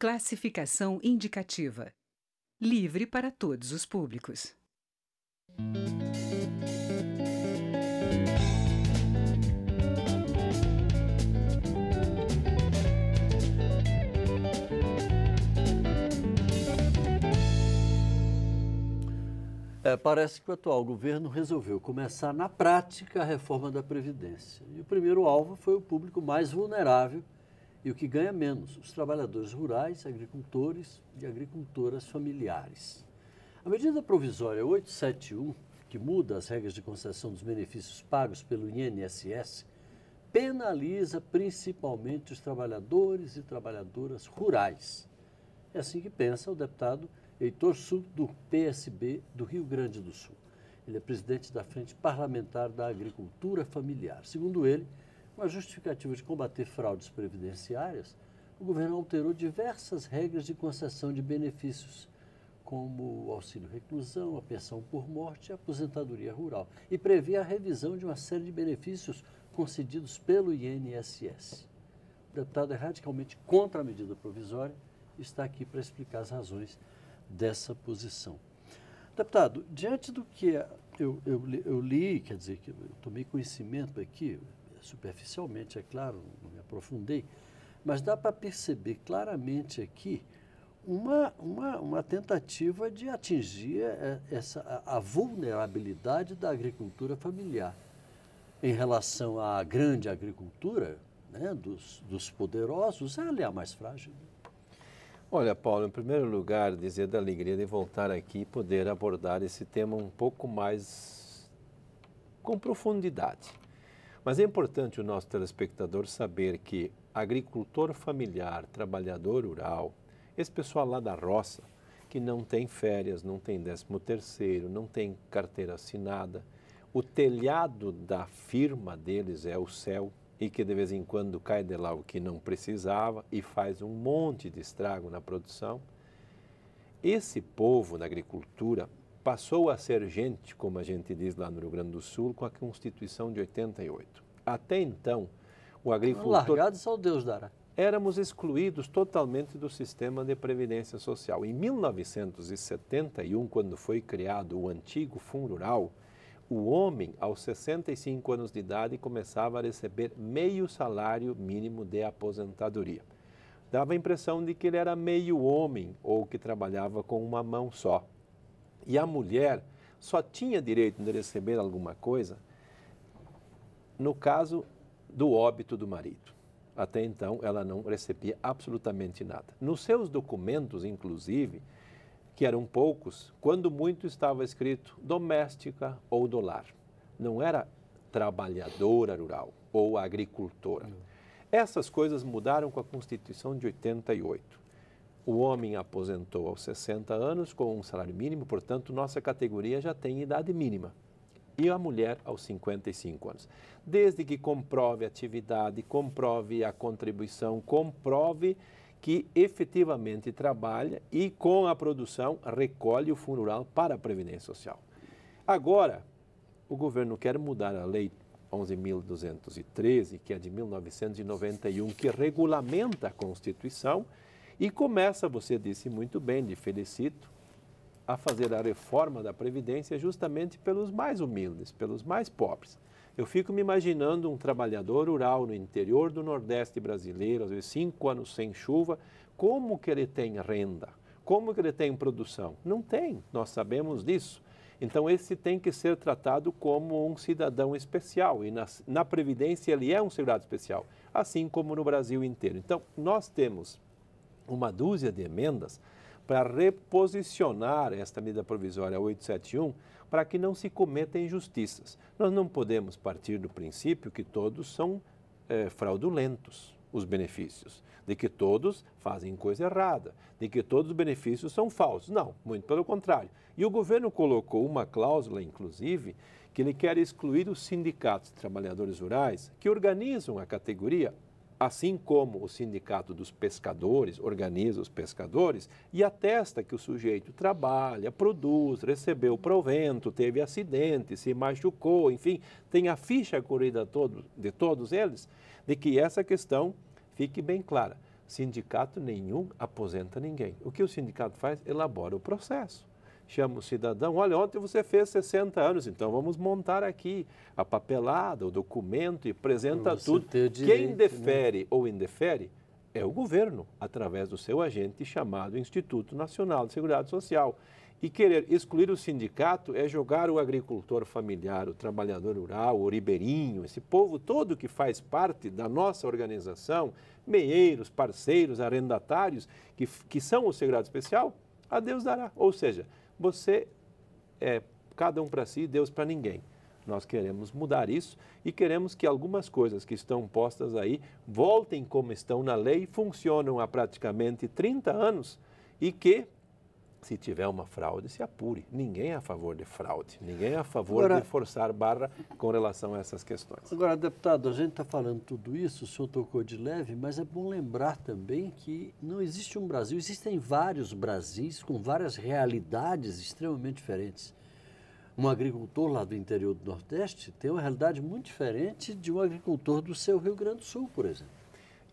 Classificação indicativa. Livre para todos os públicos. Parece que o atual governo resolveu começar na prática a reforma da Previdência. E o primeiro alvo foi o público mais vulnerável e o que ganha menos, os trabalhadores rurais, agricultores e agricultoras familiares. A medida provisória 871, que muda as regras de concessão dos benefícios pagos pelo INSS, penaliza principalmente os trabalhadores e trabalhadoras rurais. É assim que pensa o deputado Heitor Sul, do PSB do Rio Grande do Sul. Ele é presidente da Frente Parlamentar da Agricultura Familiar. Segundo ele, com a justificativa de combater fraudes previdenciárias, o governo alterou diversas regras de concessão de benefícios, como o auxílio reclusão, a pensão por morte e a aposentadoria rural, e prevê a revisão de uma série de benefícios concedidos pelo INSS. O deputado é radicalmente contra a medida provisória e está aqui para explicar as razões dessa posição. Deputado, diante do que eu li, quer dizer, que eu tomei conhecimento aqui, superficialmente, é claro, não me aprofundei, mas dá para perceber claramente aqui uma tentativa de atingir a vulnerabilidade da agricultura familiar em relação à grande agricultura, né, dos poderosos, ela é a mais frágil. Olha, Paulo, em primeiro lugar, dizer da alegria de voltar aqui e poder abordar esse tema um pouco mais com profundidade. Mas é importante o nosso telespectador saber que agricultor familiar, trabalhador rural, esse pessoal lá da roça, que não tem férias, não tem 13º, não tem carteira assinada, o telhado da firma deles é o céu, e que de vez em quando cai de lá o que não precisava e faz um monte de estrago na produção. Esse povo na agricultura passou a ser gente, como a gente diz lá no Rio Grande do Sul, com a Constituição de 88. Até então, o agricultor... Largados ao Deus dará. Éramos excluídos totalmente do sistema de previdência social. Em 1971, quando foi criado o antigo Fundo Rural, o homem, aos 65 anos de idade, começava a receber meio salário mínimo de aposentadoria. Dava a impressão de que ele era meio homem ou que trabalhava com uma mão só. E a mulher só tinha direito de receber alguma coisa no caso do óbito do marido. Até então, ela não recebia absolutamente nada. Nos seus documentos, inclusive, que eram poucos, quando muito estava escrito doméstica ou do lar. Não era trabalhadora rural ou agricultora. Essas coisas mudaram com a Constituição de 88. O homem aposentou aos 60 anos com um salário mínimo, portanto, nossa categoria já tem idade mínima. E a mulher aos 55 anos. Desde que comprove a atividade, comprove a contribuição, comprove que efetivamente trabalha e com a produção recolhe o Fundo Rural para a Previdência Social. Agora, o governo quer mudar a Lei 11.213, que é de 1991, que regulamenta a Constituição e começa, você disse muito bem, lhe felicito, a fazer a reforma da Previdência justamente pelos mais humildes, pelos mais pobres. Eu fico me imaginando um trabalhador rural no interior do Nordeste brasileiro, às vezes 5 anos sem chuva, como que ele tem renda? Como que ele tem produção? Não tem, nós sabemos disso. Então, esse tem que ser tratado como um cidadão especial e na Previdência ele é um segurado especial, assim como no Brasil inteiro. Então, nós temos uma dúzia de emendas para reposicionar esta medida provisória 871 para que não se cometam injustiças. Nós não podemos partir do princípio que todos são fraudulentos, os benefícios, de que todos fazem coisa errada, de que todos os benefícios são falsos. Não, muito pelo contrário. E o governo colocou uma cláusula, inclusive, que ele quer excluir os sindicatos de trabalhadores rurais que organizam a categoria, assim como o sindicato dos pescadores organiza os pescadores e atesta que o sujeito trabalha, produz, recebeu provento, teve acidente, se machucou, enfim, tem a ficha corrida de todos eles, de que essa questão fique bem clara. Sindicato nenhum aposenta ninguém. O que o sindicato faz? Elabora o processo. Chama o cidadão, olha, ontem você fez 60 anos, então vamos montar aqui a papelada, o documento e apresenta tudo. Quem defere ou indefere é o governo, através do seu agente chamado Instituto Nacional de Seguridade Social. E querer excluir o sindicato é jogar o agricultor familiar, o trabalhador rural, o ribeirinho, esse povo todo que faz parte da nossa organização, meeiros, parceiros, arrendatários, que são o segurado especial, a Deus dará. Ou seja, você é cada um para si, Deus para ninguém. Nós queremos mudar isso e queremos que algumas coisas que estão postas aí voltem como estão na lei, funcionam há praticamente 30 anos e que, se tiver uma fraude, se apure. Ninguém é a favor de fraude, ninguém é a favor de forçar barra com relação a essas questões. Agora, deputado, a gente está falando tudo isso, o senhor tocou de leve, mas é bom lembrar também que não existe um Brasil, existem vários Brasis com várias realidades extremamente diferentes. Um agricultor lá do interior do Nordeste tem uma realidade muito diferente de um agricultor do seu Rio Grande do Sul, por exemplo.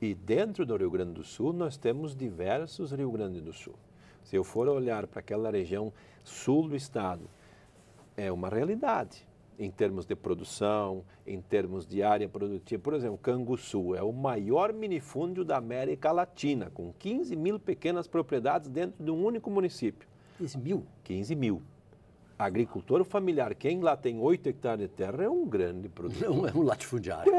E dentro do Rio Grande do Sul, nós temos diversos Rio Grande do Sul. Se eu for olhar para aquela região sul do estado, é uma realidade em termos de produção, em termos de área produtiva. Por exemplo, Canguçu é o maior minifúndio da América Latina, com 15 mil pequenas propriedades dentro de um único município. 15 mil? 15 mil. Agricultor familiar, quem lá tem 8 hectares de terra é um grande produtor. Não é um latifundiário.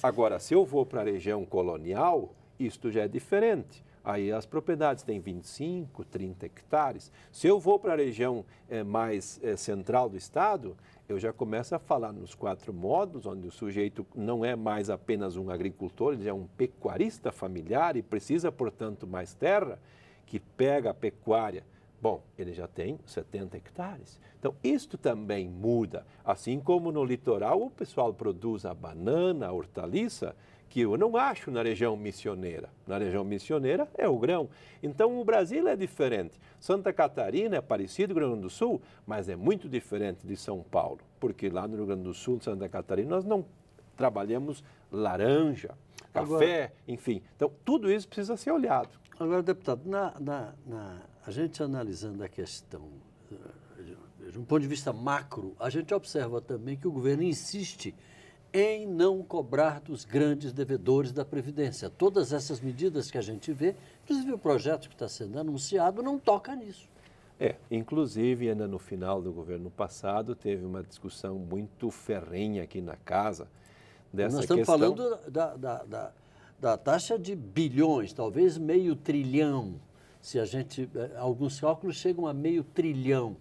Agora, se eu vou para a região colonial, isto já é diferente. Aí as propriedades têm 25, 30 hectares. Se eu vou para a região mais central do estado, eu já começo a falar nos 4 modos, onde o sujeito não é mais apenas um agricultor, ele é um pecuarista familiar e precisa, portanto, mais terra, que pega a pecuária. Bom, ele já tem 70 hectares. Então, isto também muda. Assim como no litoral o pessoal produz a banana, a hortaliça, que eu não acho na região missioneira. Na região missioneira é o grão. Então, o Brasil é diferente. Santa Catarina é parecido com o Rio Grande do Sul, mas é muito diferente de São Paulo. Porque lá no Rio Grande do Sul, Santa Catarina, nós não trabalhamos laranja, café, enfim. Então, tudo isso precisa ser olhado. Agora, deputado, a gente analisando a questão de um ponto de vista macro, a gente observa também que o governo insiste em não cobrar dos grandes devedores da Previdência. Todas essas medidas que a gente vê, inclusive o projeto que está sendo anunciado, não toca nisso. Inclusive, ainda no final do governo passado, teve uma discussão muito ferrenha aqui na casa dessa questão. Nós estamos falando da taxa de bilhões, talvez meio trilhão. Se a gente, alguns cálculos chegam a meio trilhão,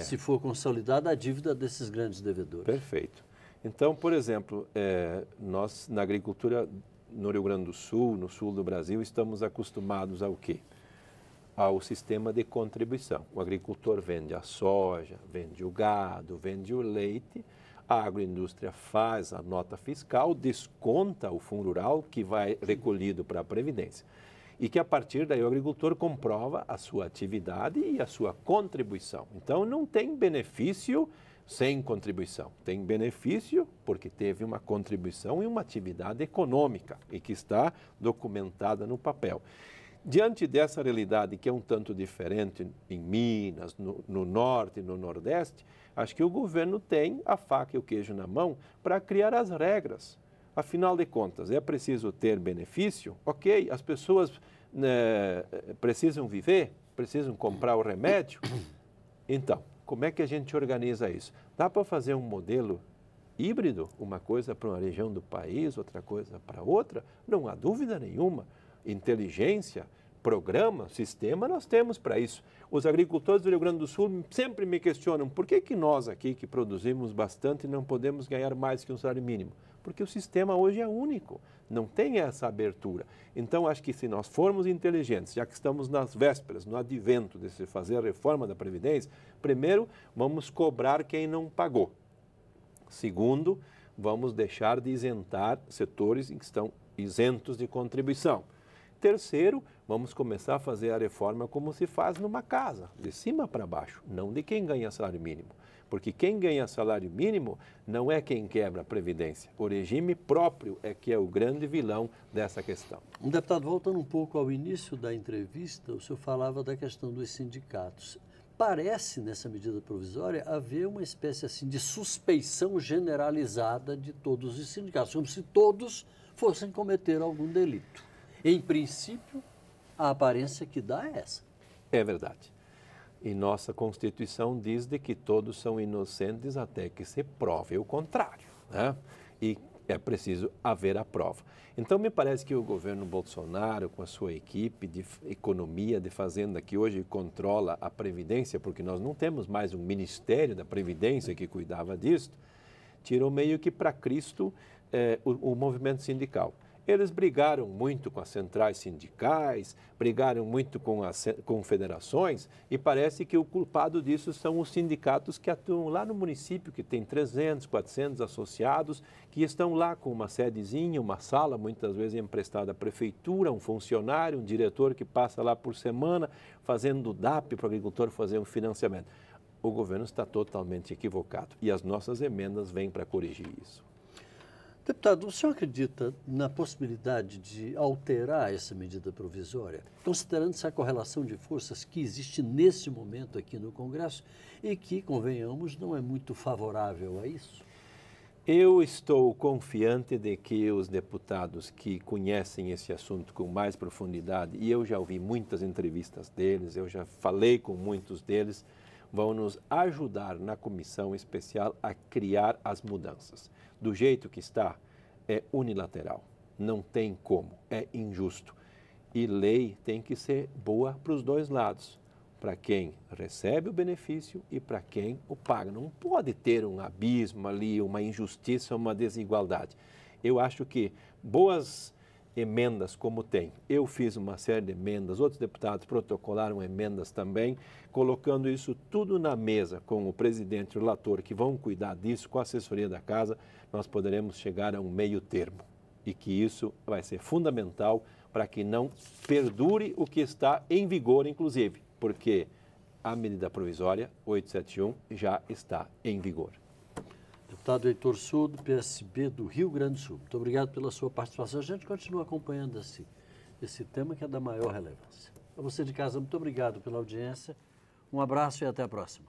se for consolidada a dívida desses grandes devedores. Perfeito. Então, por exemplo, nós na agricultura no Rio Grande do Sul, no sul do Brasil, estamos acostumados ao quê? Ao sistema de contribuição. O agricultor vende a soja, vende o gado, vende o leite, a agroindústria faz a nota fiscal, desconta o fundo rural que vai recolhido para a Previdência. E que a partir daí o agricultor comprova a sua atividade e a sua contribuição. Então não tem benefício sem contribuição. Tem benefício porque teve uma contribuição e uma atividade econômica e que está documentada no papel. Diante dessa realidade que é um tanto diferente em Minas, no Norte e no Nordeste, acho que o governo tem a faca e o queijo na mão para criar as regras. Afinal de contas, é preciso ter benefício? Ok, as pessoas precisam viver, precisam comprar o remédio. Então, como é que a gente organiza isso? Dá para fazer um modelo híbrido, uma coisa para uma região do país, outra coisa para outra? Não há dúvida nenhuma. Inteligência, programa, sistema, nós temos para isso. Os agricultores do Rio Grande do Sul sempre me questionam por que nós aqui, que produzimos bastante, não podemos ganhar mais que um salário mínimo? Porque o sistema hoje é único, não tem essa abertura. Então, acho que se nós formos inteligentes, já que estamos nas vésperas, no advento de se fazer a reforma da Previdência, primeiro, vamos cobrar quem não pagou. Segundo, vamos deixar de isentar setores que estão isentos de contribuição. Terceiro, vamos começar a fazer a reforma como se faz numa casa, de cima para baixo, não de quem ganha salário mínimo. Porque quem ganha salário mínimo não é quem quebra a Previdência. O regime próprio é que é o grande vilão dessa questão. Deputado, voltando um pouco ao início da entrevista, o senhor falava da questão dos sindicatos. Parece, nessa medida provisória, haver uma espécie assim, de suspeição generalizada de todos os sindicatos, como se todos fossem cometer algum delito. Em princípio, a aparência que dá é essa. É verdade. E nossa Constituição diz de que todos são inocentes até que se prove o contrário, né? E é preciso haver a prova. Então, me parece que o governo Bolsonaro, com a sua equipe de economia, de fazenda, que hoje controla a Previdência, porque nós não temos mais um Ministério da Previdência que cuidava disso, tirou meio que para Cristo o movimento sindical. Eles brigaram muito com as centrais sindicais, brigaram muito com as confederações e parece que o culpado disso são os sindicatos que atuam lá no município, que tem 300, 400 associados, que estão lá com uma sedezinha, uma sala, muitas vezes emprestada à prefeitura, um funcionário, um diretor que passa lá por semana fazendo DAP para o agricultor fazer um financiamento. O governo está totalmente equivocado e as nossas emendas vêm para corrigir isso. Deputado, o senhor acredita na possibilidade de alterar essa medida provisória, considerando-se a correlação de forças que existe nesse momento aqui no Congresso e que, convenhamos, não é muito favorável a isso? Eu estou confiante de que os deputados que conhecem esse assunto com mais profundidade, e eu já ouvi muitas entrevistas deles, eu já falei com muitos deles, vão nos ajudar na comissão especial a criar as mudanças. Do jeito que está, é unilateral, não tem como, é injusto. E lei tem que ser boa para os dois lados, para quem recebe o benefício e para quem o paga. Não pode ter um abismo ali, uma injustiça, uma desigualdade. Eu acho que boas emendas como tem. Eu fiz uma série de emendas, outros deputados protocolaram emendas também, colocando isso tudo na mesa com o presidente e o relator que vão cuidar disso, com a assessoria da casa, nós poderemos chegar a um meio termo. E que isso vai ser fundamental para que não perdure o que está em vigor, inclusive, porque a medida provisória 871 já está em vigor. Deputado Heitor Sul, do PSB do Rio Grande do Sul. Muito obrigado pela sua participação. A gente continua acompanhando esse tema que é da maior relevância. A você de casa, muito obrigado pela audiência. Um abraço e até a próxima.